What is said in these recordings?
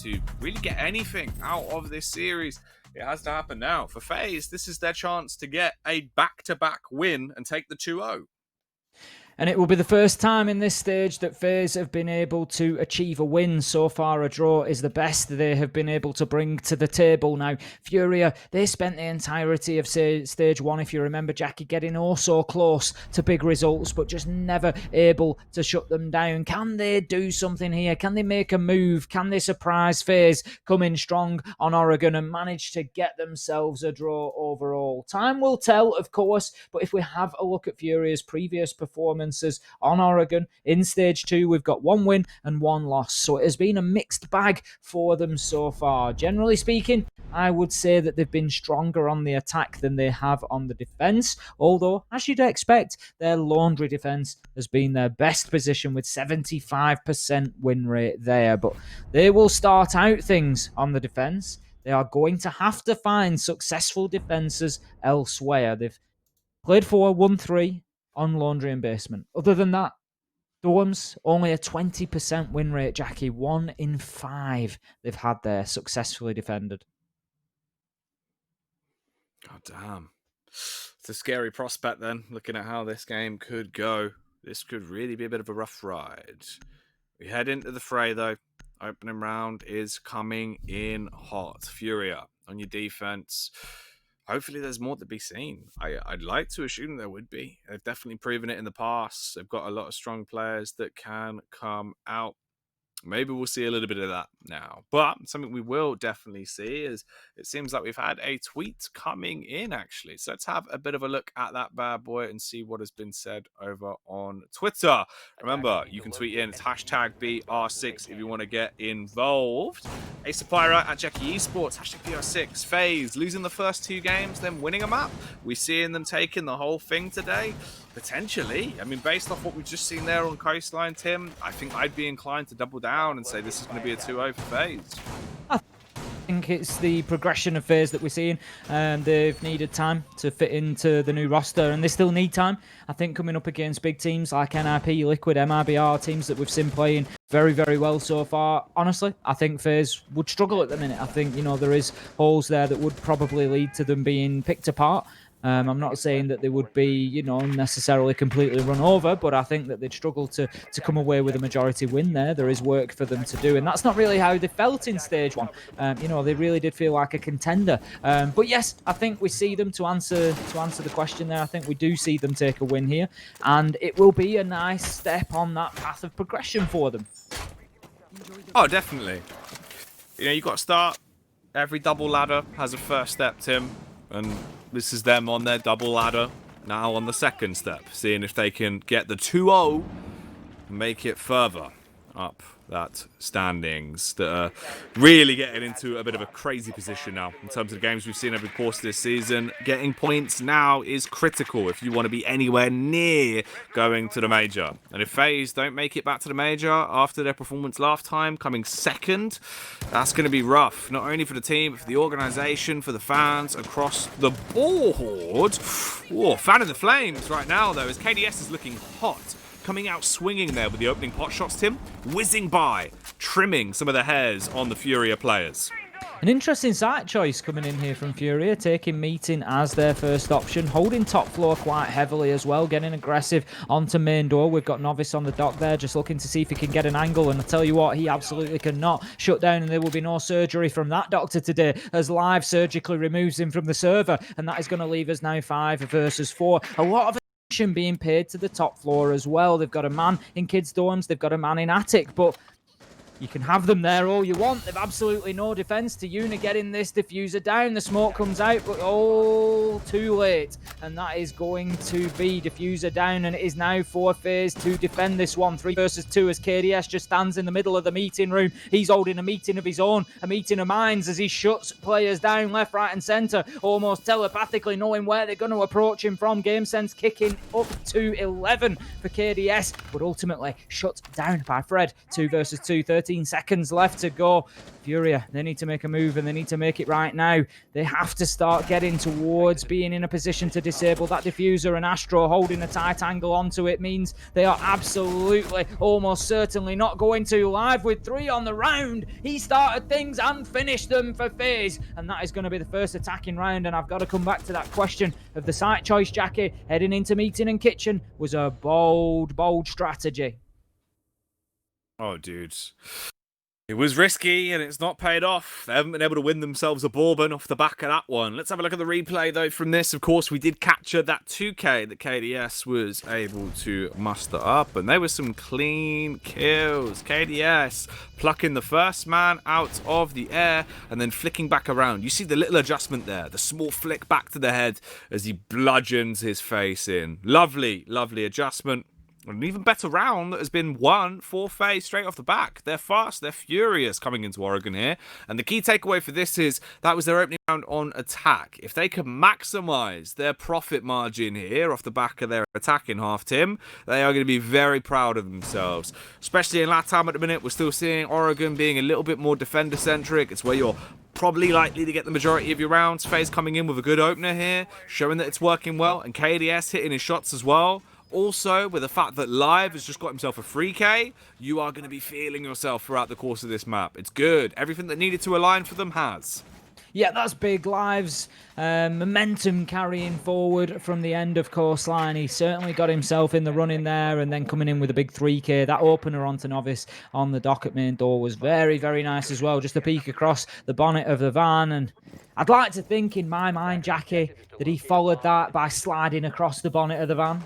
to really get anything out of this series, it has to happen now. For FaZe, this is their chance to get a back-to-back win and take the 2-0. And it will be the first time in this stage that FaZe have been able to achieve a win. So far, a draw is the best they have been able to bring to the table. Now, Furia, they spent the entirety of stage 1, if you remember, Jackie, getting oh so close to big results, but just never able to shut them down. Can they do something here? Can they make a move? Can they surprise FaZe, come in strong on Oregon and manage to get themselves a draw overall? Time will tell, of course, but if we have a look at Furia's previous performance on Oregon in stage 2, we've got 1 win and 1 loss, so it has been a mixed bag for them so far. Generally speaking, I would say that they've been stronger on the attack than they have on the defense, although as you'd expect, their laundry defense has been their best position with 75% win rate there. But they will start out things on the defense. They are going to have to find successful defenses elsewhere. They've played 4, won 3 on laundry and basement. Other than that, Dorms, only a 20% win rate, Jackie. 1 in 5 they've had there successfully defended. God damn. It's a scary prospect then, looking at how this game could go. This could really be a bit of a rough ride. We head into the fray though. Opening round is coming in hot. Furia on your defense. Hopefully there's more to be seen. I'd like to assume there would be. They've definitely proven it in the past. They've got a lot of strong players that can come out. Maybe we'll see a little bit of that now. But something we will definitely see is it seems like we've had a tweet coming in, actually. So let's have a bit of a look at that bad boy and see what has been said over on Twitter. Remember, you can tweet in. It's hashtag BR6 if you want to get involved. A supplier at Jackie Esports, hashtag BR6. FaZe losing the first 2 games, then winning a map. We're seeing them taking the whole thing today. Potentially. I mean, based off what we've just seen there on Coastline, Tim, I think I'd be inclined to double down and say this is going to be a 2-0 for FaZe. I think it's the progression of FaZe that we're seeing. They've needed time to fit into the new roster, and they still need time. I think coming up against big teams like NIP, Liquid, MRBR, teams that we've seen playing very, very well so far. Honestly, I think FaZe would struggle at the minute. I think, there is holes there that would probably lead to them being picked apart. I'm not saying that they would be, necessarily completely run over, but I think that they'd struggle to come away with a majority win there. There is work for them to do, and that's not really how they felt in stage 1. They really did feel like a contender. But yes, I think we see them, to answer the question there, I think we do see them take a win here, and it will be a nice step on that path of progression for them. Oh, definitely. You've got to start. Every double ladder has a first step, Tim, and this is them on their double ladder, now on the second step, seeing if they can get the 2-0 and make it further up that standings that are really getting into a bit of a crazy position now in terms of the games we've seen over the course of this season. Getting points now is critical if you want to be anywhere near going to the major. And if FaZe don't make it back to the major after their performance last time, coming second, that's going to be rough. Not only for the team, but for the organisation, for the fans across the board. Whoa, fan in the flames right now though, as KDS is looking hot. Coming out swinging there with the opening pot shots, Tim. Whizzing by, trimming some of the hairs on the Furia players. An interesting site choice coming in here from Furia, taking meeting as their first option, holding top floor quite heavily as well, getting aggressive onto main door. We've got Novice on the dock there, just looking to see if he can get an angle, and I tell you what, he absolutely cannot shut down, and there will be no surgery from that doctor today, as Live surgically removes him from the server, and that is going to leave us now 5 versus 4. A lot of being paid to the top floor as well. They've got a man in kids' dorms, they've got a man in attic, but you can have them there all you want. They've absolutely no defense. To Yuna getting this diffuser down. The smoke comes out, but too late. And that is going to be diffuser down, and it is now for FaZe to defend this one. 3 versus 2 as KDS just stands in the middle of the meeting room. He's holding a meeting of his own, a meeting of minds, as he shuts players down left, right and centre, almost telepathically knowing where they're going to approach him from. Game sense kicking up to 11 for KDS, but ultimately shut down by Fred. 2 versus 2, 30 14 seconds left to go. Furia, they need to make a move, and they need to make it right now. They have to start getting towards being in a position to disable that diffuser, and Astro holding a tight angle onto it means they are absolutely, almost certainly not going to. Live with 3 on the round. He started things and finished them for FaZe, and that is going to be the first attacking round. And I've got to come back to that question of the site choice, Jackie. Heading into meeting and kitchen was a bold strategy. Oh, dudes. It was risky, and it's not paid off. They haven't been able to win themselves a bourbon off the back of that one. Let's have a look at the replay, though, from this. Of course, we did capture that 2K that KDS was able to muster up, and there were some clean kills. KDS plucking the first man out of the air and then flicking back around. You see the little adjustment there, the small flick back to the head as he bludgeons his face in. Lovely, lovely adjustment. An even better round that has been won for FaZe straight off the back. They're fast, they're furious coming into Oregon here. And the key takeaway for this is that was their opening round on attack. If they can maximize their profit margin here off the back of their attacking half, Tim, they are going to be very proud of themselves. Especially in LATAM at the minute, we're still seeing Oregon being a little bit more defender-centric. It's where you're probably likely to get the majority of your rounds. FaZe coming in with a good opener here, showing that it's working well. And KDS hitting his shots as well. Also, with the fact that Live has just got himself a 3K, you are going to be feeling yourself throughout the course of this map. It's good. Everything that needed to align for them has. Yeah, that's big. Live's momentum carrying forward from the end of coastline. He certainly got himself in the running there, and then coming in with a big 3K. That opener onto Novice on the dock at main door was very, very nice as well. Just a peek across the bonnet of the van, and I'd like to think in my mind, Jackie, that he followed that by sliding across the bonnet of the van.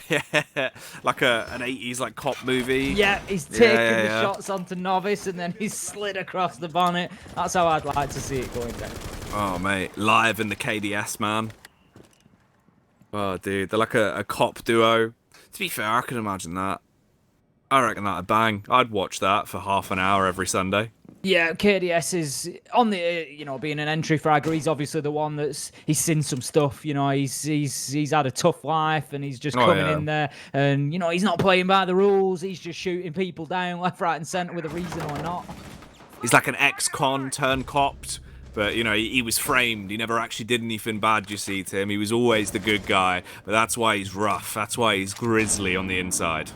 Yeah, like an 80s like cop movie. Yeah, he's taking the shots onto Novice and then he's slid across the bonnet. That's how I'd like to see it going down. Oh, mate. Live in the KDS, man. Oh, dude. They're like a cop duo. To be fair, I can imagine that. I reckon that'd bang. I'd watch that for half an hour every Sunday. Yeah, KDS is on the, being an entry fragger. He's obviously the one he's seen some stuff. He's had a tough life, and he's just coming in there, and he's not playing by the rules. He's just shooting people down left, right, and centre with a reason or not. He's like an ex-con turned copped, but he was framed. He never actually did anything bad. You see, Tim. He was always the good guy, but that's why he's rough. That's why he's grisly on the inside.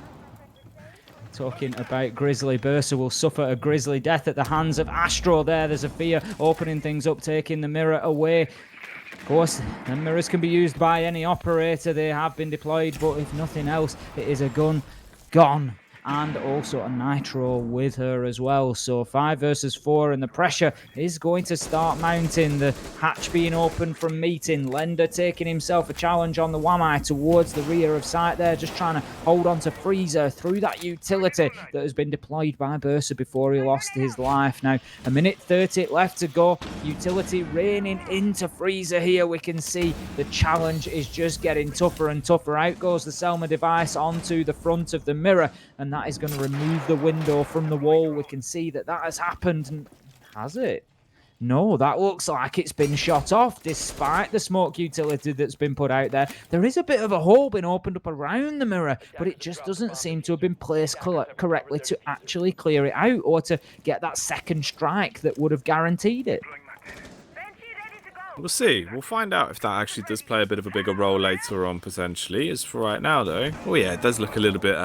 Talking about Grizzly, Bursa will suffer a grisly death at the hands of Astro there. There's a fear opening things up, taking the mirror away. Of course, the mirrors can be used by any operator. They have been deployed, but if nothing else, it is a gun gone. And also a nitro with her as well. So 5 versus 4, and the pressure is going to start mounting. The hatch being open from meeting. Lender taking himself a challenge on the Wamai towards the rear of sight there, just trying to hold on to Freezer through that utility that has been deployed by Bursa before he lost his life. Now, 1:30 left to go. Utility raining into Freezer here. We can see the challenge is just getting tougher and tougher. Out goes the Selma device onto the front of the mirror, and that is going to remove the window from the wall. We can see that has happened. Has it? No, that looks like it's been shot off despite the smoke utility that's been put out there. There is a bit of a hole being opened up around the mirror, but it just doesn't seem to have been placed correctly to actually clear it out or to get that second strike that would have guaranteed it. We'll see. We'll find out if that actually does play a bit of a bigger role later on, potentially. As for right now, though, oh yeah, it does look a little bit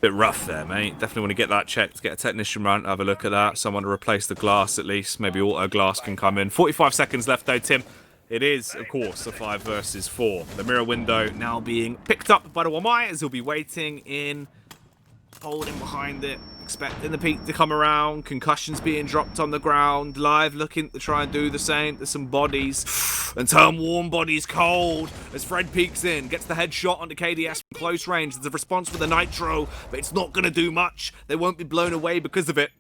rough there, mate. Definitely want to get that checked, get a technician round, have a look at that. Someone to replace the glass at least. Maybe auto glass can come in. 45 seconds left, though, Tim. It is, of course, a 5 versus 4. The mirror window now being picked up by the Wamai as he'll be waiting in, holding behind it. Expecting the peak to come around, concussions being dropped on the ground, Live looking to try and do the same to some bodies, and turn warm bodies cold as Fred peeks in, gets the headshot onto KDS from close range. There's a response with the nitro, but it's not going to do much. They won't be blown away because of it.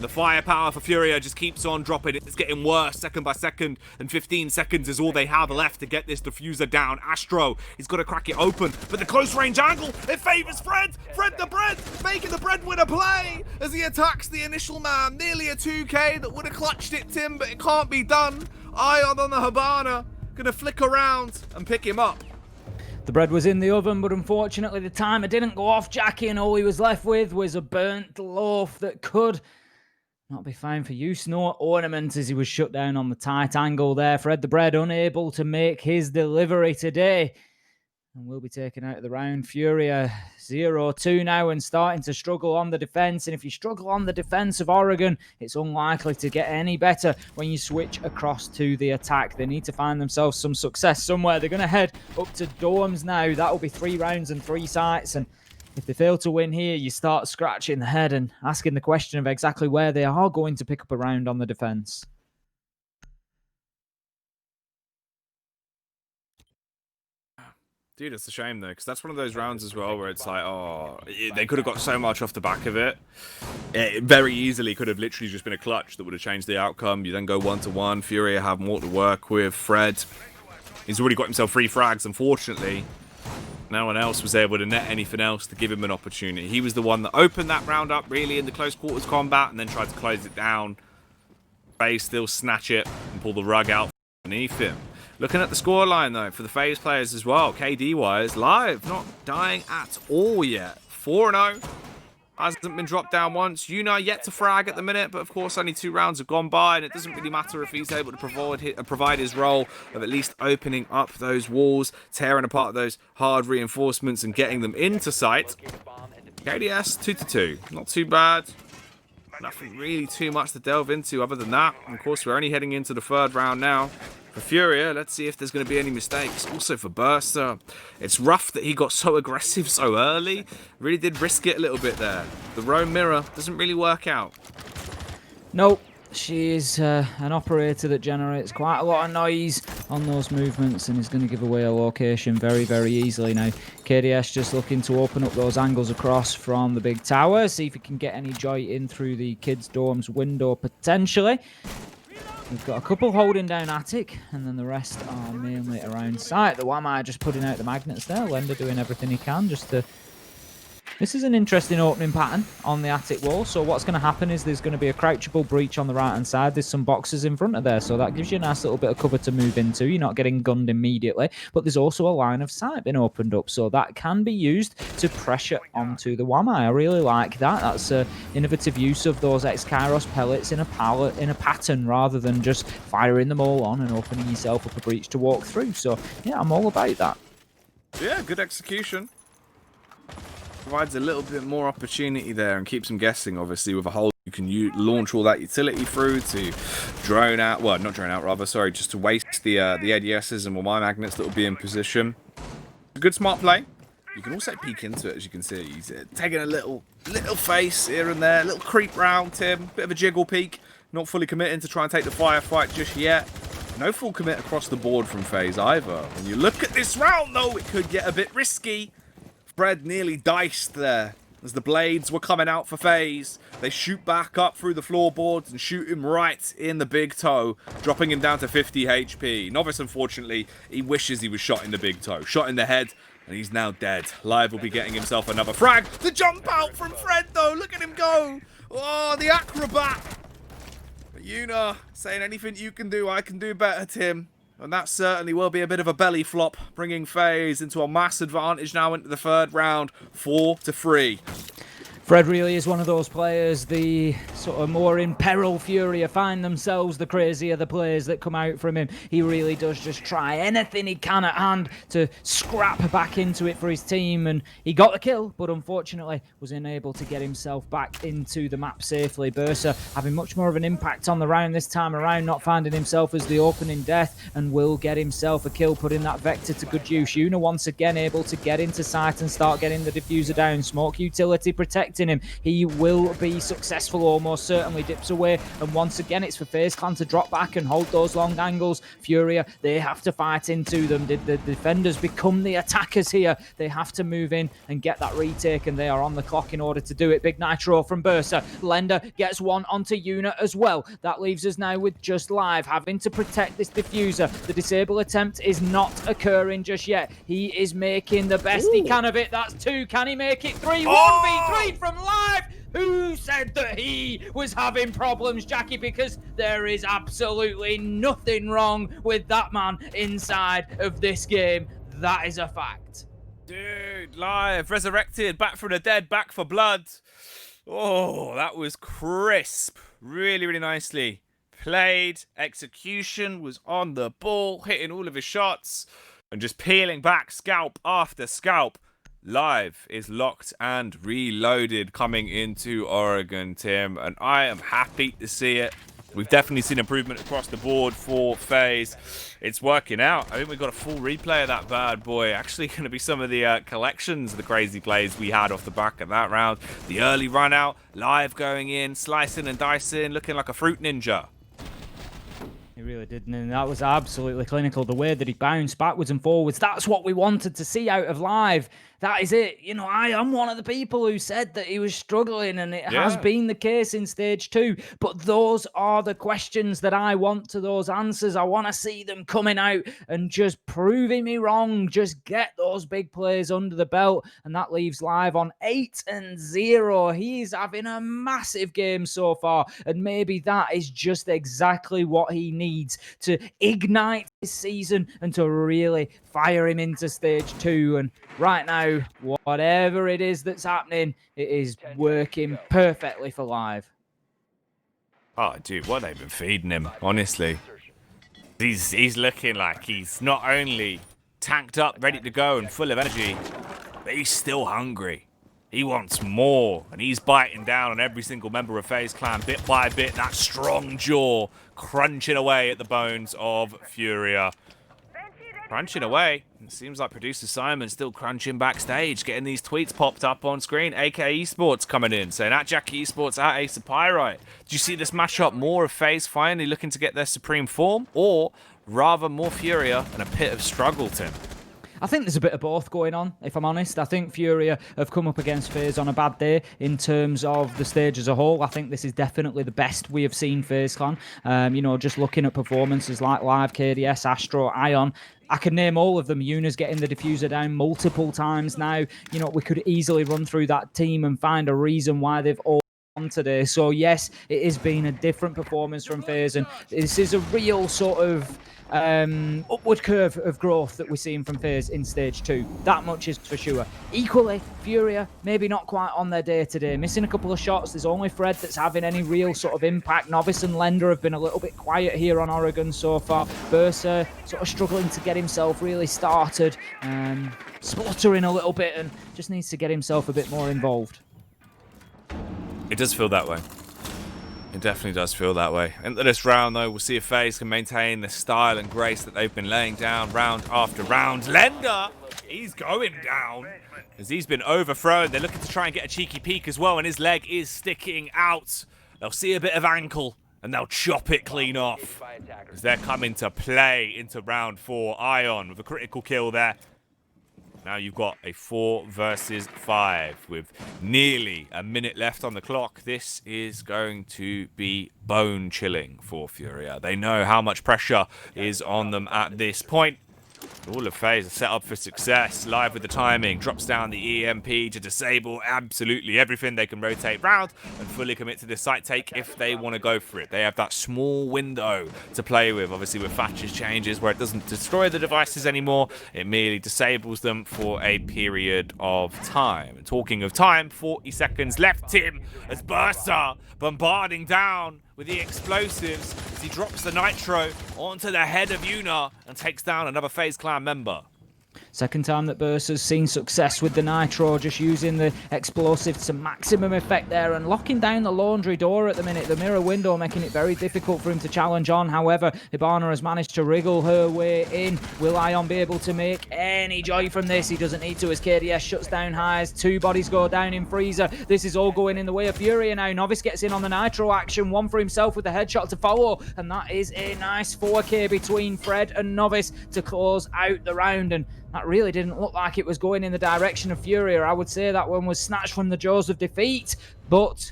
The firepower for Furia just keeps on dropping. It's getting worse second by second, and 15 seconds is all they have left to get this diffuser down. Astro, he's got to crack it open, but the close range angle, it favors Fred. Fred the Bread, making the breadwinner play as he attacks the initial man. Nearly a 2K that would have clutched it, Tim, but it can't be done. Ion on the Habana, gonna flick around and pick him up. The bread was in the oven, but unfortunately the timer didn't go off, Jackie, and all he was left with was a burnt loaf that could not be fine for use. No ornament as he was shut down on the tight angle there. Fred the Bread unable to make his delivery today, and will be taken out of the round. Furia 0-2 now and starting to struggle on the defense. And if you struggle on the defense of Oregon, it's unlikely to get any better when you switch across to the attack. They need to find themselves some success somewhere. They're going to head up to dorms now. That will be 3 rounds and 3 sites. And if they fail to win here, you start scratching the head and asking the question of exactly where they are going to pick up a round on the defense. Dude, it's a shame, though, because that's one of those rounds as well where it's like, oh, they could have got so much off the back of it. It very easily could have literally just been a clutch that would have changed the outcome. You then go 1-1. Furia have more to work with. Fred, he's already got himself 3 frags, unfortunately. No one else was able to net anything else to give him an opportunity. He was the one that opened that round up, really, in the close quarters combat, and then tried to close it down. FaZe still snatch it and pull the rug out beneath him. Looking at the scoreline, though, for the FaZe players as well, KD-wise, Live not dying at all yet. 4-0. Hasn't been dropped down once. Yuna yet to frag at the minute, but of course only 2 rounds have gone by, and it doesn't really matter if he's able to provide his role of at least opening up those walls, tearing apart those hard reinforcements and getting them into sight. KDS 2-2. Not too bad. Nothing really too much to delve into other than that. And of course, we're only heading into the 3rd round now. For Furia, let's see if there's going to be any mistakes. Also for Burster, it's rough that he got so aggressive so early. Really did risk it a little bit there. The roam mirror doesn't really work out. Nope. She is an operator that generates quite a lot of noise on those movements and is going to give away a location very, very easily now. KDS just looking to open up those angles across from the big tower. See if he can get any joy in through the kids' dorms window potentially. We've got a couple holding down attic, and then the rest are mainly around site. The Wamai just putting out the magnets there. Lender doing everything he can just to... This is an interesting opening pattern on the attic wall. So what's going to happen is there's going to be a crouchable breach on the right-hand side. There's some boxes in front of there, so that gives you a nice little bit of cover to move into. You're not getting gunned immediately, but there's also a line of sight being opened up, so that can be used to pressure onto the Wamai. I really like that. That's an innovative use of those X-Kairos pellets in a pattern rather than just firing them all on and opening yourself up a breach to walk through. So yeah, I'm all about that. Yeah, good execution. Provides a little bit more opportunity there and keeps them guessing, obviously, with a hole you can launch all that utility through to drone out, well, not drone out, rather, sorry, just to waste the ADSs and my magnets that will be in position. A good smart play. You can also peek into it, as you can see. He's taking a little face here and there, a little creep round, Tim, bit of a jiggle peek. Not fully committing to try and take the firefight just yet. No full commit across the board from FaZe either. When you look at this round, though, it could get a bit risky. Fred nearly diced there as the blades were coming out for FaZe. They shoot back up through the floorboards and shoot him right in the big toe, dropping him down to 50 HP. Novice, unfortunately, he wishes he was shot in the big toe. Shot in the head, and he's now dead. Live will be getting himself another frag. The jump out from Fred, though. Look at him go. Oh, the acrobat. But Yuna saying anything you can do, I can do better, Tim. And that certainly will be a bit of a belly flop, bringing FaZe into a mass advantage now into the 3rd round, 4-3. Fred really is one of those players, the sort of more in peril Furia find themselves, the crazier the players that come out from him. He really does just try anything he can at hand to scrap back into it for his team, and he got the kill, but unfortunately was unable to get himself back into the map safely. Bursa having much more of an impact on the round this time around, not finding himself as the opening death, and will get himself a kill, putting that vector to good use. Yuna once again able to get into sight and start getting the diffuser down. Smoke utility protecting him. He will be successful, almost certainly. Dips away, and once again it's for FaZe Clan to drop back and hold those long angles. Furia, they have to fight into them. Did the defenders become the attackers here? They have to move in and get that retake, and they are on the clock in order to do it. Big nitro from Bursa. Lender gets one onto Yuna as well. That leaves us now with just Live having to protect this diffuser. The disable attempt is not occurring just yet. He is making the best he can of it. That's 2. Can he make it 3? 1v3 from Live. Who said that he was having problems, Jackie? Because there is absolutely nothing wrong with that man inside of this game. That is a fact. Dude, live, resurrected, back from the dead, back for blood. Oh, that was crisp. Really, really nicely played. Execution was on the ball, hitting all of his shots and just peeling back scalp after scalp. Live is locked and reloaded coming into Oregon, Tim, and I am happy to see it. We've definitely seen improvement across the board for FaZe. It's working out. I think we've got a full replay of that bad boy. Actually going to be some of the collections of the crazy plays we had off the back of that round. The early run out, Live going in, slicing and dicing, looking like a fruit ninja. He really did, and that was absolutely clinical. The way that he bounced backwards and forwards, that's what we wanted to see out of Live. That is it. You know, I am one of the people who said that he was struggling, and it has been the case in stage 2. But those are the questions that I want to those answers. I want to see them coming out and just proving me wrong. Just get those big plays under the belt, and that leaves Live on 8-0. He's having a massive game so far, and maybe that is just exactly what he needs to ignite his season and to really fire him into stage 2. And right now, whatever it is that's happening, it is working perfectly for Live. Oh, dude, what they've been feeding him, honestly. He's looking like he's not only tanked up, ready to go, and full of energy, but he's still hungry. He wants more, and he's biting down on every single member of FaZe Clan bit by bit. That strong jaw crunching away at the bones of Furia. Crunching away. It seems like producer Simon's still crunching backstage, getting these tweets popped up on screen. AK Esports coming in, saying at Jackie Esports, at Ace of Pyrite. Do you see this matchup more of FaZe finally looking to get their supreme form, or rather more Furia and a pit of struggle, Tim? I think there's a bit of both going on, if I'm honest. I think Furia have come up against FaZe on a bad day in terms of the stage as a whole. I think this is definitely the best we have seen FaZe Clan. You know, just looking at performances like Live, KDS, Astro, Ion, I could name all of them. Yuna's getting the diffuser down multiple times now. You know, we could easily run through that team and find a reason why they've all won today. So yes, it has been a different performance from FaZe, and this is a real sort of upward curve of growth that we're seeing from FaZe in stage 2. That much is for sure. Equally, Furia maybe not quite on their day today, missing a couple of shots. There's only Fred that's having any real sort of impact. Novice and Lender have been a little bit quiet here on Oregon so far. Bursa sort of struggling to get himself really started, spluttering a little bit, and just needs to get himself a bit more involved. It does feel that way. It definitely does feel that way. Into this round, though, we'll see if FaZe can maintain the style and grace that they've been laying down round after round. Lender, he's going down as he's been overthrown. They're looking to try and get a cheeky peek as well, and his leg is sticking out. They'll see a bit of ankle, and they'll chop it clean off as they're coming to play into round 4. Ion with a critical kill there. Now you've got a 4 versus 5 with nearly a minute left on the clock. This is going to be bone chilling for Furia. They know how much pressure is on them at this point. All of FaZe are set up for success. Live with the timing, drops down the EMP to disable absolutely everything. They can rotate round and fully commit to this site take if they want to go for it. They have that small window to play with, obviously with Thatcher's changes, where it doesn't destroy the devices anymore. It merely disables them for a period of time. And talking of time, 40 seconds left, Tim, as Bursa bombarding down with the explosives as he drops the nitro onto the head of Yuna and takes down another FaZe Clan member. Second time that Bursa's seen success with the nitro, just using the explosives to maximum effect there and locking down the laundry door at the minute. The mirror window making it very difficult for him to challenge on. However, Hibana has managed to wriggle her way in. Will Ion be able to make any joy from this? He doesn't need to as KDS shuts down highs. 2 bodies go down in Freezer. This is all going in the way of Furia now. Novice gets in on the nitro action. One for himself with the headshot to follow. And that is a nice 4K between Fred and Novice to close out the round. And that really didn't look like it was going in the direction of Furia. I would say that one was snatched from the jaws of defeat, but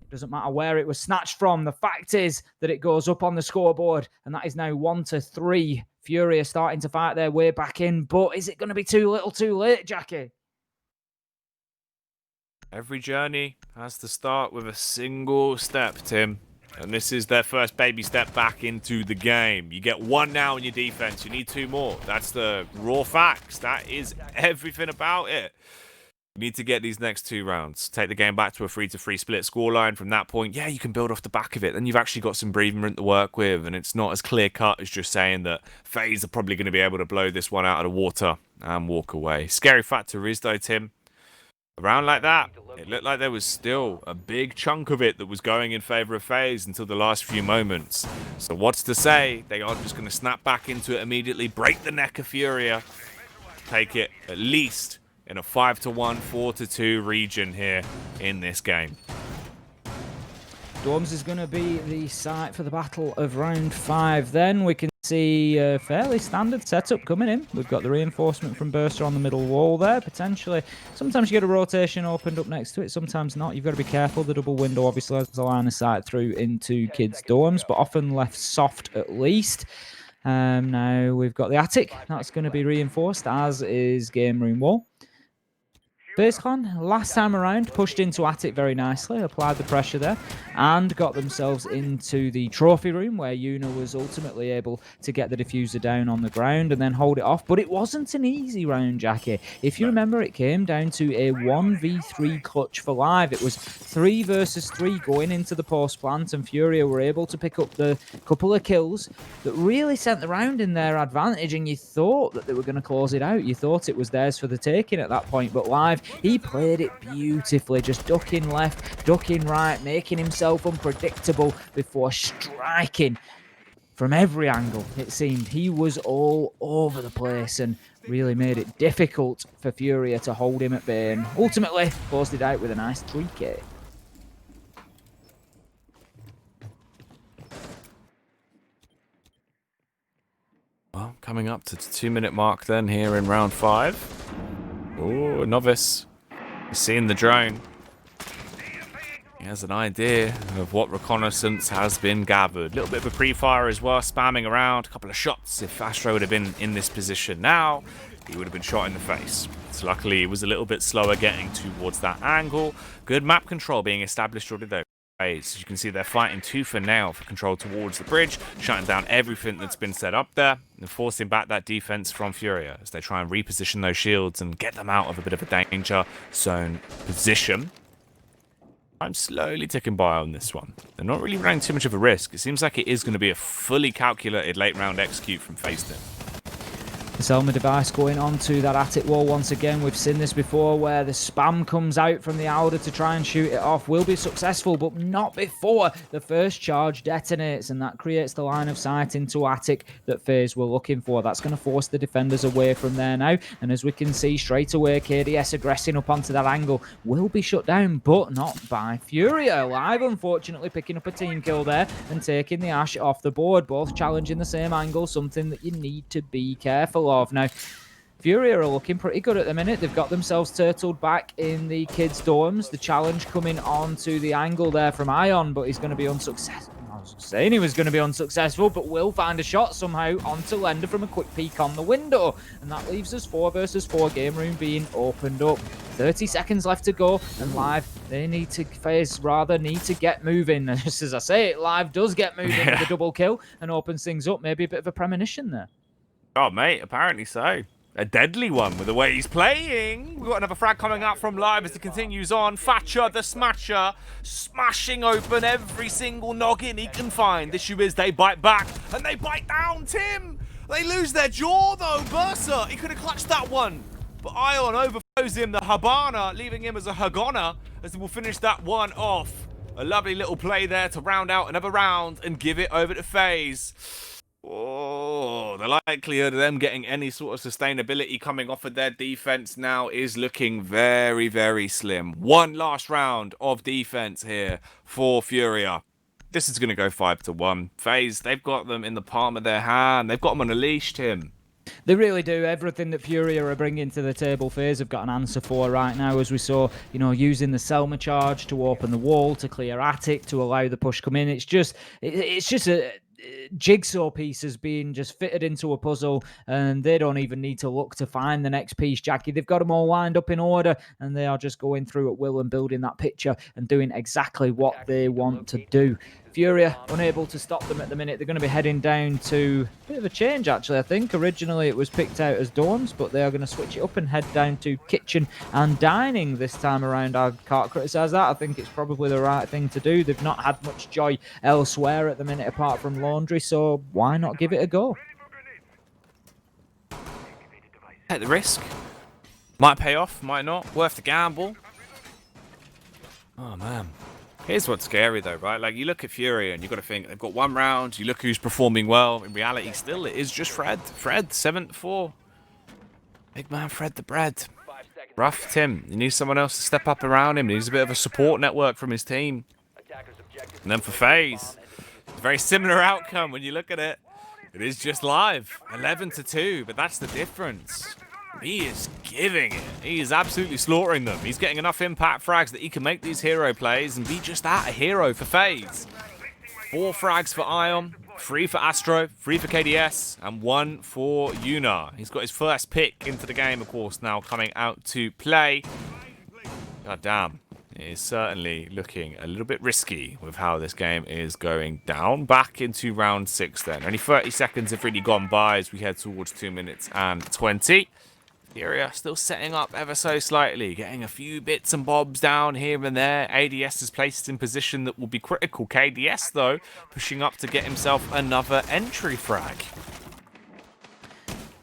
it doesn't matter where it was snatched from. The fact is that it goes up on the scoreboard, and that is now 1-3. Furia starting to fight their way back in, but is it going to be too little too late, Jackie? Every journey has to start with a single step, Tim. And this is their first baby step back into the game. You get 1 now in your defense. You need 2 more. That's the raw facts. That is everything about it. You need to get these next 2 rounds. Take the game back to a 3-3 split scoreline. From that point, yeah, you can build off the back of it. Then you've actually got some breathing room to work with, and it's not as clear-cut as just saying that FaZe are probably going to be able to blow this one out of the water and walk away. Scary factor is, though, Tim, around like that, it looked like there was still a big chunk of it that was going in favor of FaZe until the last few moments. So what's to say they are just going to snap back into it immediately, break the neck of Furia, take it at least in a 5-1, 4-2 region here in this game. Dorms is going to be the site for the battle of round 5. Then we can see a fairly standard setup coming in. We've got the reinforcement from Burster on the middle wall there, potentially. Sometimes you get a rotation opened up next to it, sometimes not. You've got to be careful. The double window obviously has a line of sight through into kids' dorms, but often left soft at least. Now we've got the attic. That's going to be reinforced, as is game room wall. FaZe Clan, last time around, pushed into attic very nicely, applied the pressure there, and got themselves into the trophy room, where Yuna was ultimately able to get the diffuser down on the ground and then hold it off. But it wasn't an easy round, Jackie. If you remember, it came down to a 1v3 clutch for live. It was 3 versus 3 going into the post plant, and Furia were able to pick up the couple of kills that really sent the round in their advantage, and you thought that they were going to close it out. You thought it was theirs for the taking at that point, but live, he played it beautifully, just ducking left, ducking right, making himself unpredictable before striking from every angle. It seemed he was all over the place and really made it difficult for Furia to hold him at bay, and ultimately closed it out with a nice 3K. Well, coming up to the 2-minute mark then here in round 5. Oh, Novice is seeing the drone. He has an idea of what reconnaissance has been gathered. A little bit of a pre-fire as well, spamming around. A couple of shots. If Astro would have been in this position now, he would have been shot in the face. So luckily, he was a little bit slower getting towards that angle. Good map control being established already though. As you can see, they're fighting tooth and nail for control towards the bridge, shutting down everything that's been set up there, and forcing back that defense from Furia as they try and reposition those shields and get them out of a bit of a danger zone position. I'm slowly ticking by on this one. They're not really running too much of a risk. It seems like it is going to be a fully calculated late round execute from FaZe. The Selma device going onto that attic wall once again. We've seen this before, where the spam comes out from the Alder to try and shoot it off. Will be successful, but not before the first charge detonates, and that creates the line of sight into attic that FaZe were looking for. That's going to force the defenders away from there now, and as we can see straight away, KDS aggressing up onto that angle will be shut down, but not by Furia. Live, unfortunately, picking up a team kill there and taking the Ash off the board. Both challenging the same angle, something that you need to be careful of. Now, Furia are looking pretty good at the minute. They've got themselves turtled back in the kids' dorms. The challenge coming on to the angle there from Ion, but he's going to be unsuccessful. I was saying he was going to be unsuccessful, but will find a shot somehow onto Lender from a quick peek on the window. And that leaves us 4 versus 4 game room being opened up. 30 seconds left to go, and Live, they need to need to get moving. Just as I say it, Live does get moving with a double kill and opens things up. Maybe a bit of a premonition there. Oh, mate, apparently so. A deadly one with the way he's playing. We've got another frag coming out from Live as it continues on. Thatcher, the smasher, smashing open every single noggin he can find. The issue is they bite back, and they bite down, Tim. They lose their jaw, though. Bursa, he could have clutched that one. But Ion overthrows him, the Habana, leaving him as a Hagona, as we'll finish that one off. A lovely little play there to round out another round and give it over to FaZe. Oh, the likelihood of them getting any sort of sustainability coming off of their defense now is looking very, very slim. One last round of defense here for Furia. This is going to go 5-1. FaZe, they've got them in the palm of their hand. They've got them on a leash, Tim. They really do. Everything that Furia are bringing to the table, FaZe have got an answer for right now, as we saw, using the Selma charge to open the wall, to clear attic, to allow the push come in. It's just a jigsaw pieces being just fitted into a puzzle, and they don't even need to look to find the next piece, Jackie. They've got them all lined up in order, and they are just going through at will and building that picture and doing exactly what they want to do. Furia unable to stop them at the minute. They're going to be heading down to a bit of a change, actually. I think originally it was picked out as dorms, but they are going to switch it up and head down to kitchen and dining this time around. I can't criticise that. I think it's probably the right thing to do. They've not had much joy elsewhere at the minute apart from laundry, so why not give it a go? Take the risk. Might pay off, might not. Worth the gamble. Oh, man. Here's what's scary, though, right? Like, you look at Furia and you've got to think, they've got one round. You look who's performing well. In reality, still, it is just Fred. Fred, 7-4. Big man Fred the bread. Rough Tim. He needs someone else to step up around him. He needs a bit of a support network from his team. And then for FaZe, it's a very similar outcome when you look at it. It is just live. 11-2, but that's the difference. He is giving it. He is absolutely slaughtering them. He's getting enough impact frags that he can make these hero plays and be just that, a hero for FaZe. 4 frags for Ion, 3 for Astro, 3 for KDS, and 1 for Yuna. He's got his first pick into the game, of course, now coming out to play. God damn. It is certainly looking a little bit risky with how this game is going down. Back into round 6 then. Only 30 seconds have really gone by as we head towards 2 minutes and 20. Furia still setting up ever so slightly, getting a few bits and bobs down here and there. ADS is placed in position that will be critical. KDS, though, pushing up to get himself another entry frag.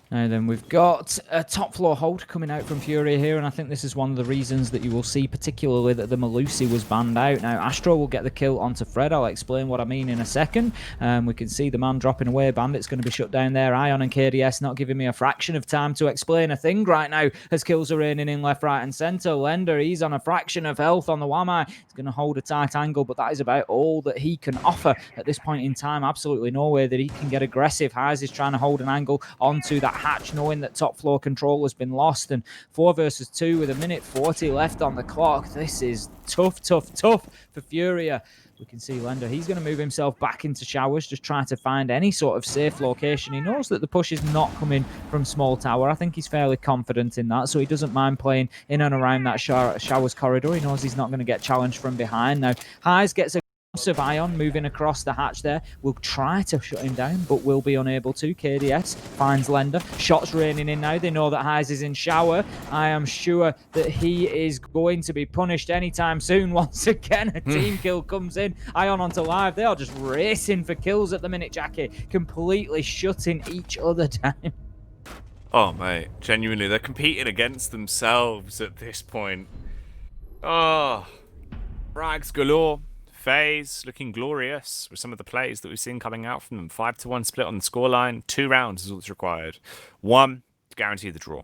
Now then, we've got a top floor hold coming out from Furia here, and I think this is one of the reasons that you will see particularly that the Melusi was banned out. Now, Astro will get the kill onto Fred. I'll explain what I mean in a second. We can see the man dropping away. Bandit's going to be shut down there. Ion and KDS not giving me a fraction of time to explain a thing right now as kills are raining in left, right, and centre. Lender, he's on a fraction of health on the Wamai. He's going to hold a tight angle, but that is about all that he can offer at this point in time. Absolutely no way that he can get aggressive. Hayes is trying to hold an angle onto that hatch, knowing that top floor control has been lost, and 4 versus 2 with 1:40 left on the clock. This is tough for Furia. We can see Lender, he's going to move himself back into showers, just trying to find any sort of safe location. He knows that the push is not coming from small tower. I think he's fairly confident in that, so he doesn't mind playing in and around that showers corridor. He knows he's not going to get challenged from behind. Now, Hayes gets a of Ion moving across the hatch there. We'll try to shut him down, but we'll be unable to. KDS finds Lender. Shots raining in now. They know that Hayes is in shower. I am sure that he is going to be punished anytime soon. Once again, a team kill comes in. Ion onto live. They are just racing for kills at the minute, Jackie. Completely shutting each other down. Oh, mate. Genuinely, they're competing against themselves at this point. Oh. Frags galore. FaZe looking glorious with some of the plays that we've seen coming out from them. 5-1 split on the scoreline. 2 rounds is all that's required. 1 to guarantee the draw.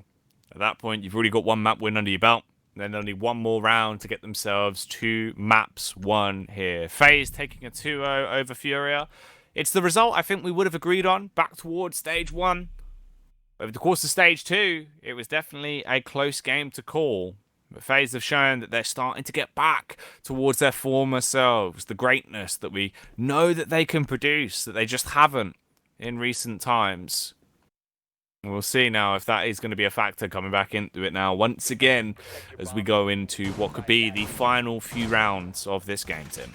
At that point, you've already got 1 map win under your belt. Then only 1 more round to get themselves 2 maps won here. FaZe taking a 2-0 over Furia. It's the result I think we would have agreed on back towards stage 1. Over the course of stage 2, it was definitely a close game to call. But FaZe have shown that they're starting to get back towards their former selves, the greatness that we know that they can produce, that they just haven't in recent times. And we'll see now if that is going to be a factor coming back into it now, once again, as we go into what could be the final few rounds of this game, Tim.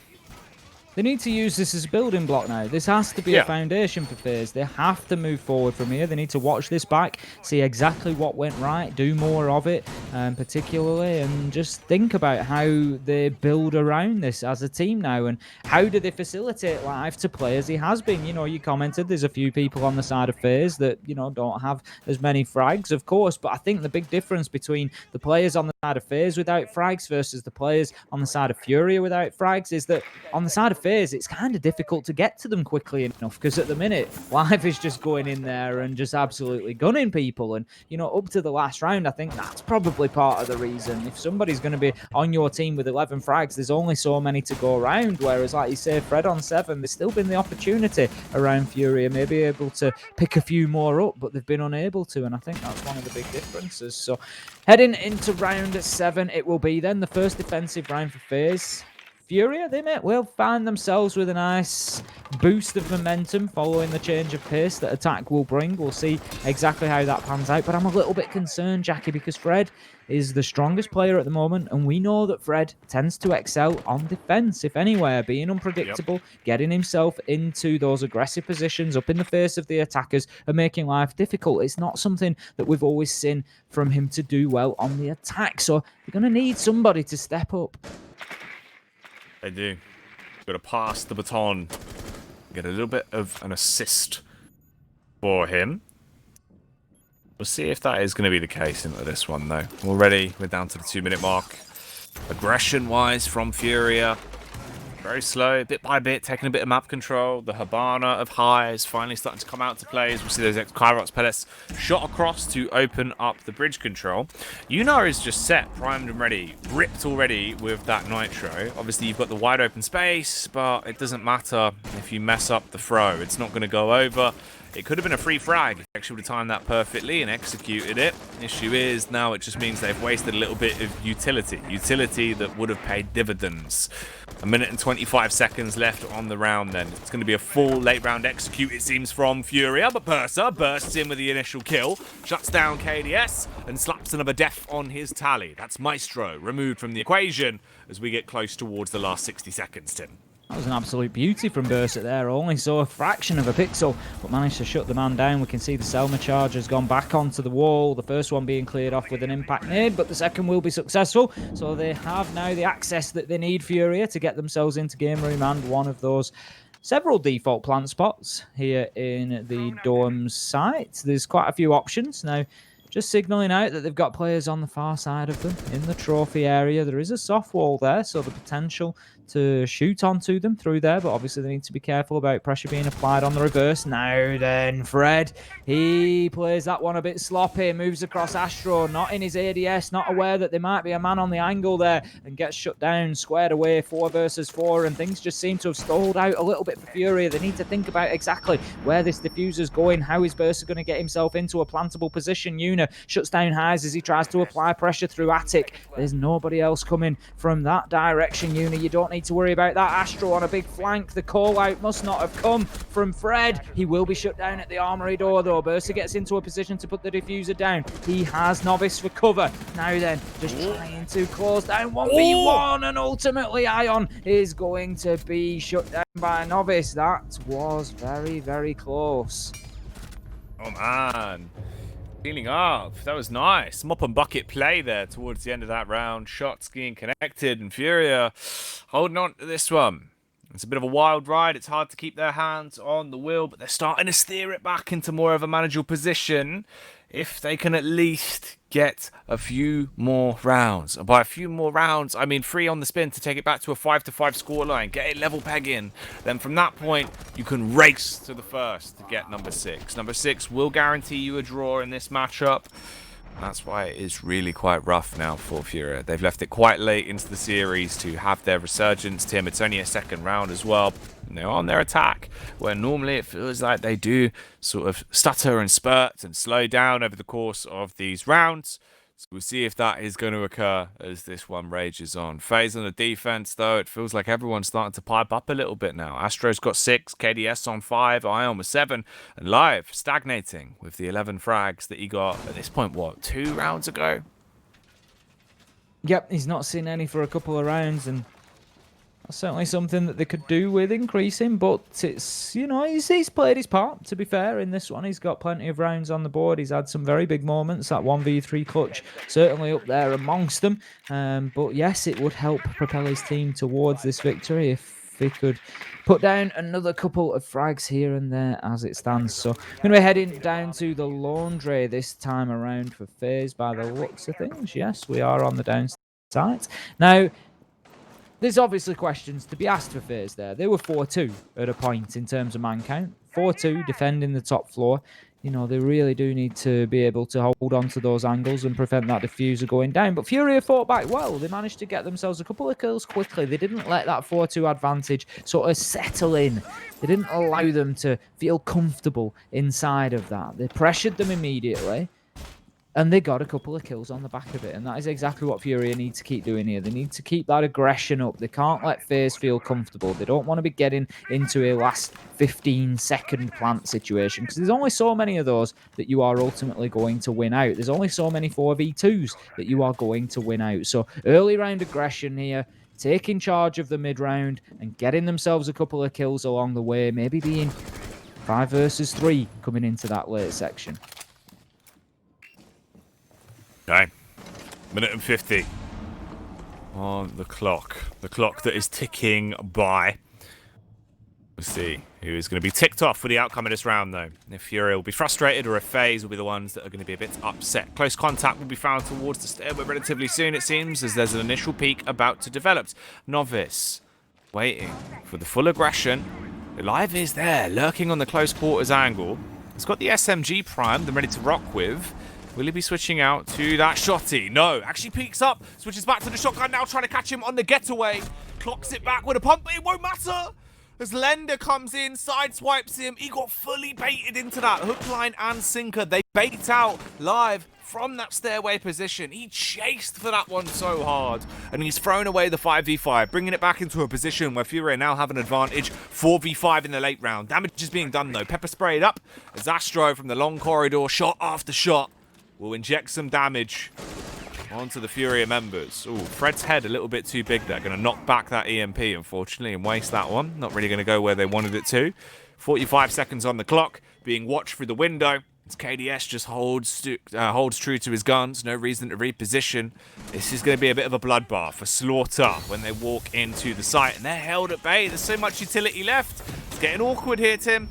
They need to use this as a building block now. This has to be a foundation for FaZe. They have to move forward from here. They need to watch this back, see exactly what went right, do more of it, particularly, and just think about how they build around this as a team now, and how do they facilitate live to play as he has been. You know, you commented there's a few people on the side of FaZe that, you know, don't have as many frags, of course, but I think the big difference between the players on the side of FaZe without frags versus the players on the side of Furia without frags is that on the side of FaZe, it's kind of difficult to get to them quickly enough, because at the minute, Live is just going in there and just absolutely gunning people. And, you know, up to the last round, I think that's probably part of the reason. If somebody's going to be on your team with 11 frags, there's only so many to go around. Whereas, like you say, Fred on 7, there's still been the opportunity around Furia, maybe able to pick a few more up, but they've been unable to. And I think that's one of the big differences. So, heading into round 7, it will be then the first defensive round for FaZe. Furia, they may well find themselves with a nice boost of momentum following the change of pace that attack will bring. We'll see exactly how that pans out, but I'm a little bit concerned, Jackie, because Fred is the strongest player at the moment, and we know that Fred tends to excel on defense, if anywhere, being unpredictable, getting himself into those aggressive positions up in the face of the attackers and making life difficult. It's not something that we've always seen from him to do well on the attack, so they're going to need somebody to step up. They do. Got to pass the baton, get a little bit of an assist for him. We'll see if that is going to be the case into this one, though. Already, we're down to the 2-minute mark. Aggression-wise from Furia, very slow, bit by bit, taking a bit of map control. The Habana of High is finally starting to come out to play as we see those Kairos pellets shot across to open up the bridge control. Yunar is just set, primed and ready, ripped already with that Nitro. Obviously, you've got the wide open space, but it doesn't matter if you mess up the throw. It's not going to go over. It could have been a free frag if they actually would have timed that perfectly and executed it. The issue is now it just means they've wasted a little bit of utility that would have paid dividends. 1 minute and 25 seconds left on the round then. It's going to be a full late round execute, it seems, from Furia, but Purser bursts in with the initial kill, shuts down KDS, and slaps another death on his tally. That's Maestro removed from the equation as we get close towards the last 60 seconds, Tim. That was an absolute beauty from Berser there. Only saw a fraction of a pixel, but managed to shut the man down. We can see the Selma charge has gone back onto the wall. The first one being cleared off with an impact nade, but the second will be successful. So they have now the access that they need, Furia, to get themselves into game room and one of those several default plant spots here in the Dorms site. There's quite a few options. Now, just signalling out that they've got players on the far side of them in the trophy area. There is a soft wall there, so the potential to shoot onto them through there, but obviously they need to be careful about pressure being applied on the reverse. Now then, Fred, he plays that one a bit sloppy, moves across Astro, not in his ADS, not aware that there might be a man on the angle there, and gets shut down, squared away, 4 versus 4, and things just seem to have stalled out a little bit for Furia. They need to think about exactly where this diffuser's going, how is Bursa going to get himself into a plantable position. Yuna shuts down Highs as he tries to apply pressure through Attic. There's nobody else coming from that direction, Yuna. You don't need to worry about that. Astro on a big flank. The call out must not have come from Fred. He will be shut down at the armory door though. Bursa gets into a position to put the diffuser down. He has Novice for cover. Now then, just trying to close down 1v1, and ultimately Ion is going to be shut down by Novice. That was very, very close. Oh man, cleaning up. That was nice. Mop and bucket play there towards the end of that round. Shots getting connected, and Furia holding on to this one. It's a bit of a wild ride. It's hard to keep their hands on the wheel, but they're starting to steer it back into more of a manageable position if they can at least get a few more rounds. And by a few more rounds, I mean 3 on the spin to take it back to a 5-5 scoreline, get a level peg in. Then from that point, you can race to the first to get number 6. Number 6 will guarantee you a draw in this matchup. That's why it is really quite rough now for Furia. They've left it quite late into the series to have their resurgence. Tim, it's only a second round as well. And they're on their attack, where normally it feels like they do sort of stutter and spurt and slow down over the course of these rounds. So we'll see if that is going to occur as this one rages on. FaZe on the defense, though, it feels like everyone's starting to pipe up a little bit now. Astro's got 6, KDS on 5, Ion with 7, and Live stagnating with the 11 frags that he got at this point, what, 2 rounds ago? Yep, he's not seen any for a couple of rounds, and that's certainly something that they could do with increasing, but it's, you know, he's played his part, to be fair, in this one. He's got plenty of rounds on the board. He's had some very big moments. That 1v3 clutch certainly up there amongst them. But yes, it would help propel his team towards this victory if he could put down another couple of frags here and there as it stands. So I'm going to be heading down to the laundry this time around for FaZe by the looks of things. Yes, we are on the downside. Now, there's obviously questions to be asked for FaZe there. They were 4-2 at a point in terms of man count. 4-2 defending the top floor. You know, they really do need to be able to hold on to those angles and prevent that diffuser going down. But Furia fought back well. They managed to get themselves a couple of kills quickly. They didn't let that 4-2 advantage sort of settle in. They didn't allow them to feel comfortable inside of that. They pressured them immediately. And they got a couple of kills on the back of it. And that is exactly what Furia need to keep doing here. They need to keep that aggression up. They can't let FaZe feel comfortable. They don't want to be getting into a last 15-second plant situation, because there's only so many of those that you are ultimately going to win out. There's only so many 4v2s that you are going to win out. So early round aggression here, taking charge of the mid round and getting themselves a couple of kills along the way, maybe being 5 versus 3 coming into that late section. Okay. Minute and 50 on the clock. The clock that is ticking by. Let's see who is going to be ticked off for the outcome of this round, though. If Furia will be frustrated or if FaZe will be the ones that are going to be a bit upset. Close contact will be found towards the stairway relatively soon, it seems, as there's an initial peak about to develop. Novice waiting for the full aggression. Live is there, lurking on the close quarters angle. It's got the SMG primed and ready to rock with. Will he be switching out to that shotty? No, actually peeks up, switches back to the shotgun now, trying to catch him on the getaway. Clocks it back with a pump, but it won't matter. As Lender comes in, sideswipes him. He got fully baited into that hook, line, and sinker. They bait out Live from that stairway position. He chased for that one so hard, and he's thrown away the 5v5, bringing it back into a position where Furia now have an advantage. 4v5 in the late round. Damage is being done, though. Pepper sprayed up as Astro from the long corridor, shot after shot, will inject some damage onto the Furia members. Ooh, Fred's head a little bit too big there. Going to knock back that EMP, unfortunately, and waste that one. Not really going to go where they wanted it to. 45 seconds on the clock, being watched through the window. As KDS just holds true to his guns. No reason to reposition. This is going to be a bit of a bloodbath, a slaughter when they walk into the site. And they're held at bay. There's so much utility left. It's getting awkward here, Tim.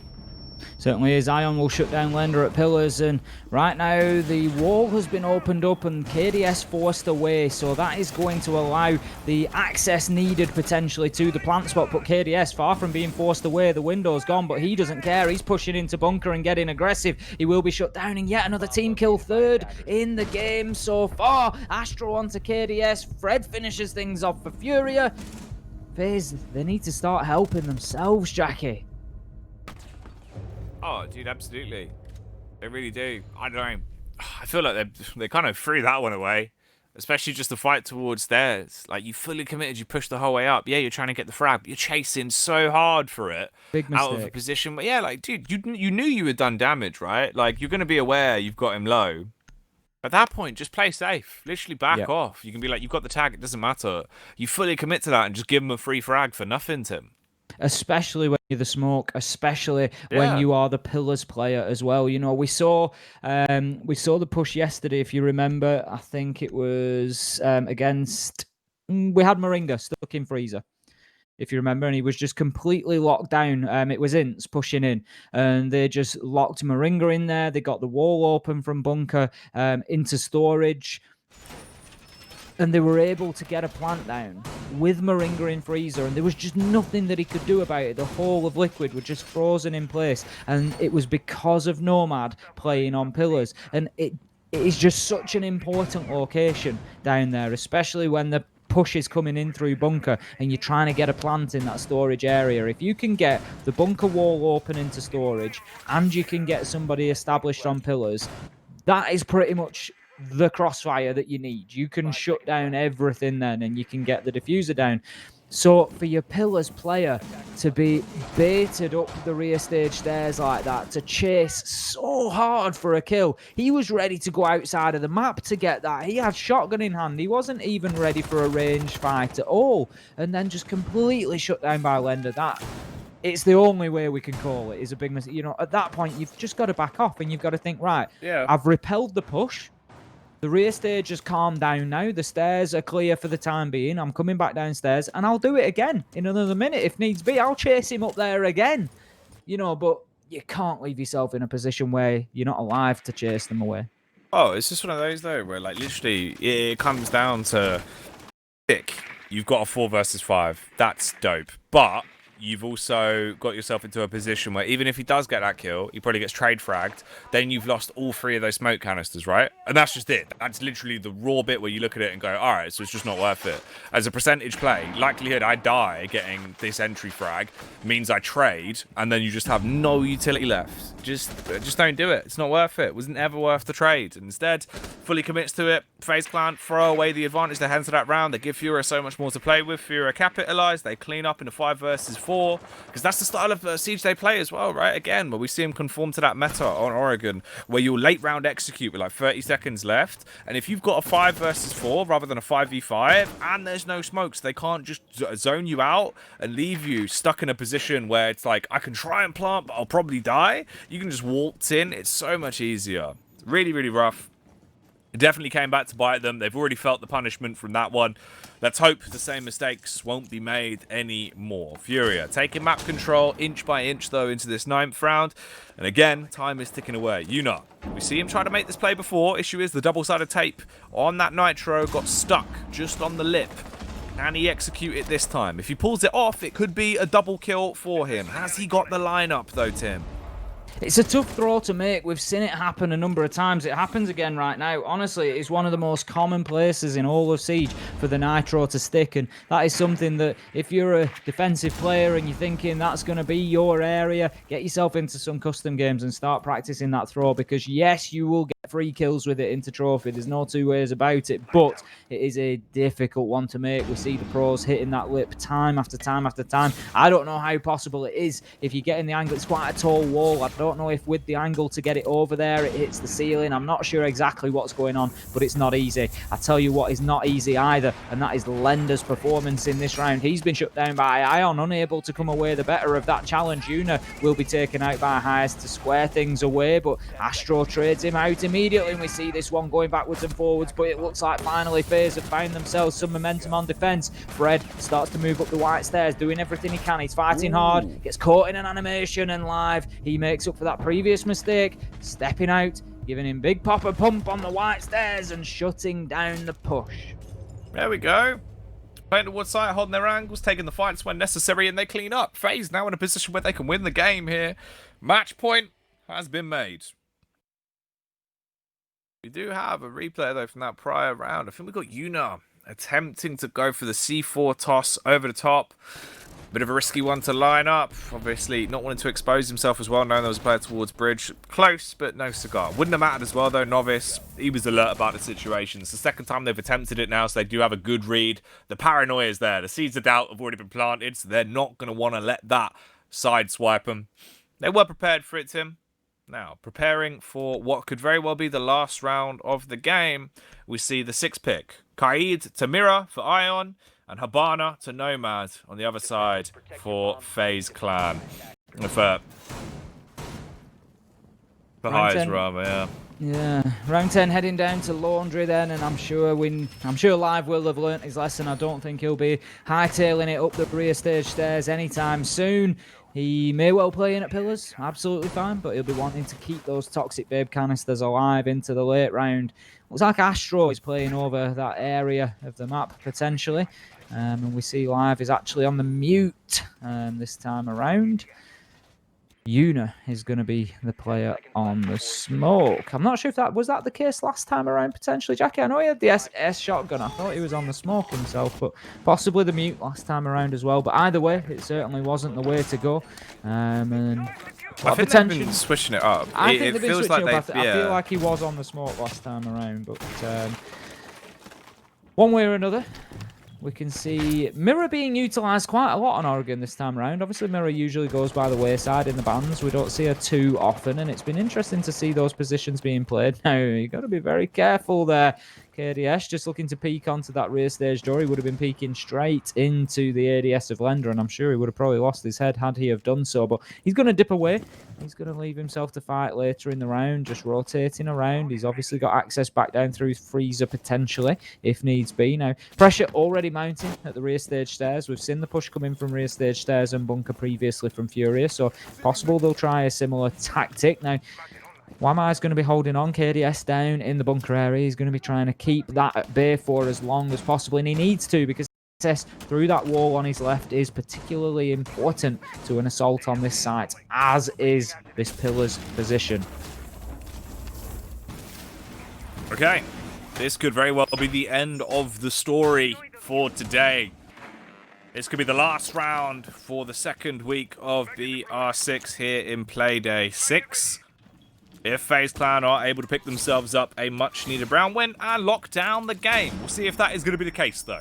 Certainly is. Ion will shut down Lender at pillars, and right now the wall has been opened up and KDS forced away, so that is going to allow the access needed potentially to the plant spot. But KDS, far from being forced away, the window's gone, but he doesn't care. He's pushing into bunker and getting aggressive. He will be shut down, and yet another team kill, third in the game so far. Astro onto KDS. Fred finishes things off for Furia. FaZe, they need to start helping themselves, Jackie. Oh, dude, absolutely. They really do. I don't know. I feel like they kind of threw that one away. Especially just the fight towards theirs. Like, you fully committed, you pushed the whole way up. Yeah, you're trying to get the frag, but you're chasing so hard for it. Big mistake. Out of a position. But yeah, like, dude, you knew you had done damage, right? Like, you're going to be aware you've got him low. At that point, just play safe. Literally back off. You can be like, you've got the tag, it doesn't matter. You fully commit to that and just give him a free frag for nothing, Tim. Especially when you're the smoke, especially when you are the pillars player as well. You know, we saw the push yesterday, if you remember. I think it was against... We had Moringa stuck in freezer, if you remember, and he was just completely locked down. It was Ints pushing in, and they just locked Moringa in there. They got the wall open from bunker into storage, and they were able to get a plant down with Moringa in freezer, and there was just nothing that he could do about it. The whole of Liquid were just frozen in place, and it was because of Nomad playing on pillars. And it is just such an important location down there, especially when the push is coming in through bunker and you're trying to get a plant in that storage area. If you can get the bunker wall open into storage and you can get somebody established on pillars, that is pretty much the crossfire that you need. You can shut down everything then, and you can get the diffuser down. So for your pillars player to be baited up the rear stage stairs like that, to chase so hard for a kill, he was ready to go outside of the map to get that. He had shotgun in hand. He wasn't even ready for a ranged fight at all, and then just completely shut down by Lender. That, it's the only way we can call it, is a big mistake. You know, at that point, you've just got to back off and you've got to think, right, I've repelled the push. The rear stage has calmed down now. The stairs are clear for the time being. I'm coming back downstairs, and I'll do it again in another minute if needs be. I'll chase him up there again. You know, but you can't leave yourself in a position where you're not alive to chase them away. Oh, it's just one of those, though, where, like, literally, it comes down to... You've got a 4 versus 5. That's dope. But you've also got yourself into a position where even if he does get that kill, he probably gets trade fragged. Then you've lost all 3 of those smoke canisters, right? And that's just it. That's literally the raw bit where you look at it and go, all right, so it's just not worth it. As a percentage play, likelihood I die getting this entry frag means I trade, and then you just have no utility left. Just don't do it. It's not worth it. It was never worth the trade. Instead, fully commits to it. FaZe Clan throw away the advantage they had to that round. They give Furia so much more to play with. Furia capitalize. They clean up in a 5 versus 4, because that's the style of Siege they play as well, right? Again, where we see them conform to that meta on Oregon, where you'll late round execute with like 30 seconds left, and if you've got a 5 versus 4 rather than a 5v5 and there's no smokes, they can't just zone you out and leave you stuck in a position where it's like, I can try and plant, but I'll probably die. You can just waltz in. It's so much easier. Really, really rough. It definitely came back to bite them. They've already felt the punishment from that one. Let's hope the same mistakes won't be made anymore. Furia taking map control inch by inch, though, into this 9th round. And again, time is ticking away. Yuna, we see him try to make this play before. Issue is the double-sided tape on that Nitro got stuck just on the lip. Can he execute it this time? If he pulls it off, it could be a double kill for him. Has he got the lineup, though, Tim? It's a tough throw to make. We've seen it happen a number of times. It happens again right now. Honestly, it's one of the most common places in all of Siege for the Nitro to stick, and that is something that if you're a defensive player and you're thinking that's going to be your area, get yourself into some custom games and start practicing that throw, because yes, you will get 3 kills with it into trophy. There's no 2 ways about it, but it is a difficult one to make. We see the pros hitting that lip time after time after time. I don't know how possible it is if you get in the angle. It's quite a tall wall. I don't know if with the angle to get it over there, it hits the ceiling. I'm not sure exactly what's going on, but it's not easy. I tell you what is not easy either, and that is Lender's performance in this round. He's been shut down by Ion, unable to come away the better of that challenge. Yuna will be taken out by Highest to square things away, but Astro trades him out immediately, and we see this one going backwards and forwards, but it looks like finally FaZe have found themselves some momentum on defense. Fred starts to move up the white stairs, doing everything he can. He's fighting hard, gets caught in an animation, and live he makes up for that previous mistake, stepping out, giving him big pop and pump on the white stairs and shutting down the push. There we go. Playing the wood side, holding their angles, taking the fights when necessary, and they clean up. FaZe now in a position where they can win the game here. Match point has been made. We do have a replay, though, from that prior round. I think we got Yuna attempting to go for the C4 toss over the top. Bit of a risky one to line up. Obviously, not wanting to expose himself as well, knowing there was a player towards bridge. Close, but no cigar. Wouldn't have mattered as well, though. Novice, he was alert about the situation. It's the second time they've attempted it now, so they do have a good read. The paranoia is there. The seeds of doubt have already been planted, so they're not going to want to let that sideswipe them. They were prepared for it, Tim. Now, preparing for what could very well be the last round of the game, we see the 6th pick. Kaid to Mira for Ion, and Habana to Nomad on the other side for FaZe Clan. For High's Rama, yeah. Yeah, round 10 heading down to Laundry then, and I'm sure Live will have learnt his lesson. I don't think he'll be hightailing it up the rear stage stairs anytime soon. He may well play in at Pillars, absolutely fine, but he'll be wanting to keep those Toxic Babe canisters alive into the late round. Looks like Astro is playing over that area of the map, potentially. And we see Live is actually on the mute this time around. Yuna is going to be the player on the smoke. I'm not sure if that was the case last time around, potentially. Jackie, I know he had the S shotgun. I thought he was on the smoke himself, but possibly the mute last time around as well. But either way, it certainly wasn't the way to go. And I think they've been switching it up. I think they've been switching up. I feel like he was on the smoke last time around, but one way or another, we can see Mirror being utilised quite a lot on Oregon this time around. Obviously, Mirror usually goes by the wayside in the bans. We don't see her too often, and it's been interesting to see those positions being played. Now, you've got to be very careful there. KDS just looking to peek onto that rear stage door. He would have been peeking straight into the ADS of Lender, and I'm sure he would have probably lost his head had he have done so. But he's going to dip away. He's going to leave himself to fight later in the round, just rotating around. He's obviously got access back down through Freezer potentially, if needs be. Now, pressure already mounting at the rear stage stairs. We've seen the push come in from rear stage stairs and bunker previously from Furia, so possible they'll try a similar tactic. Now, Wamai's going to be holding on KDS down in the bunker area. He's going to be trying to keep that at bay for as long as possible, and he needs to, because access through that wall on his left is particularly important to an assault on this site, as is this pillar's position. Okay, this could very well be the end of the story for today. This could be the last round for the second week of the R6 here in Playday 6. If FaZe Clan are able to pick themselves up a much-needed round win and lock down the game. We'll see if that is going to be the case, though.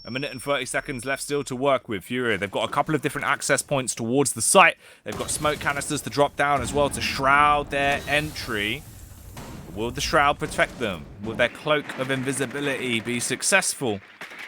A minute and 30 seconds left still to work with Furia. They've got a couple of different access points towards the site. They've got smoke canisters to drop down as well to shroud their entry. Will the shroud protect them? Will their cloak of invisibility be successful?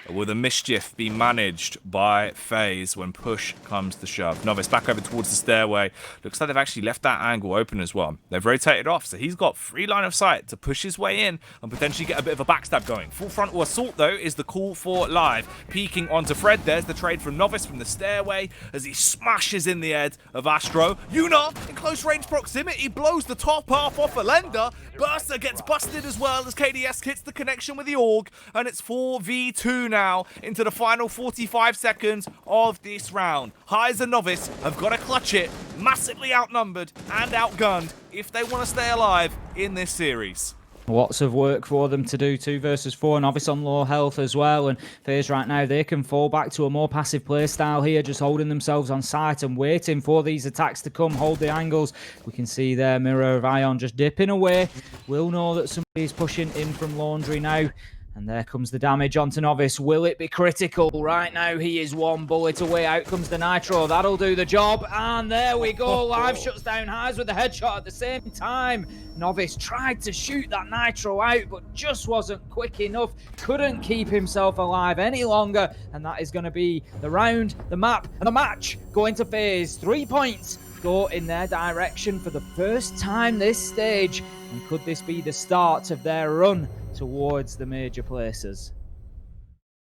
Or will the mischief be managed by FaZe when push comes to shove? Novice back over towards the stairway. Looks like they've actually left that angle open as well. They've rotated off, so he's got free line of sight to push his way in and potentially get a bit of a backstab going. Full frontal assault, though, is the call for live. Peeking onto Fred. There's the trade from Novice from the stairway as he smashes in the head of Astro. Yuna, in close range proximity, blows the top half off Alenda. Burster gets busted as well as KDS hits the connection with the Org, and it's 4v2 now into the final 45 seconds of this round. Highs and Novice have got to clutch it, massively outnumbered and outgunned if they want to stay alive in this series. Lots of work for them to do, 2 versus 4, Novice on low health as well, and FaZe right now, they can fall back to a more passive play style here, just holding themselves on site and waiting for these attacks to come, hold the angles. We can see there Mirror of Ion just dipping away. We'll know that somebody's pushing in from Laundry now. And there comes the damage onto Novice. Will it be critical? Right now, he is 1 bullet away. Out comes the Nitro. That'll do the job. And there we go. Live shuts down Highs with the headshot at the same time. Novice tried to shoot that Nitro out, but just wasn't quick enough. Couldn't keep himself alive any longer. And that is going to be the round, the map, and the match going to FaZe. 3 points go in their direction for the first time this stage. And could this be the start of their run towards the major places?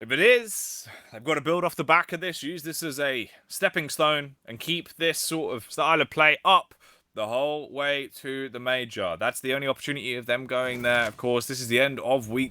If it is, they've got to build off the back of this, use this as a stepping stone, and keep this sort of style of play up the whole way to the major. That's the only opportunity of them going there. Of course, this is the end of week